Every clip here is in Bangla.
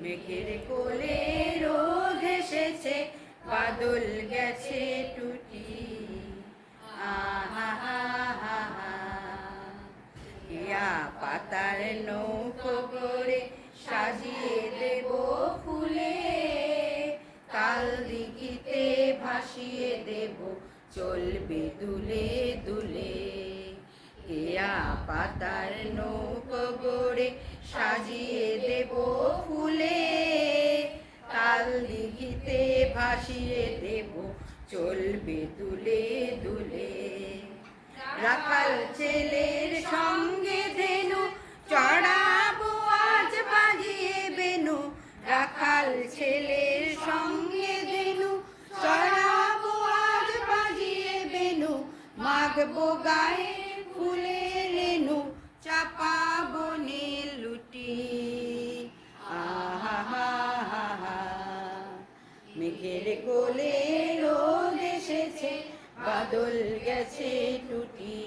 মেঘের কোলে রোদ এসেছে, বাদল গেছে টুটি। আহা হা হা হা, ইয়া পাতার নৌকো করে সাজিয়ে দেব ফুলে, কাল দিঘিতে ভাসিয়ে দেব চলবে দুলে দুলে। ইয়া পাতার নৌকো গড়ে সাজিয়ে দেব ফুলে, কাল দিঘিতে ভাসিয়ে দেব চলবে দুলে দুলে। রাখাল ছেলের সঙ্গে ধেনু চড়াবো আজ বাজিয়ে বেনু, রাখাল ছেলের সঙ্গে ধেনু চড়াবো আজ বাজিয়ে বেনু, মাগবো গায়ে ফুলের রেণু, চাপাবো নীল লুটি। আহা হা হা হা, মেঘের কোলে রোদ এসেছে, বাদল গেছে টুটি।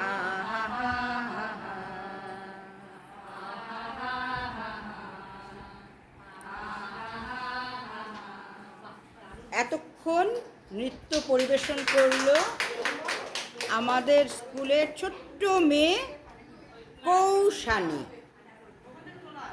আহা হা হা হা, এতক্ষণ নৃত্য পরিবেশন করলো আমাদের স্কুলের ছোট্ট মেয়ে কৌশানী।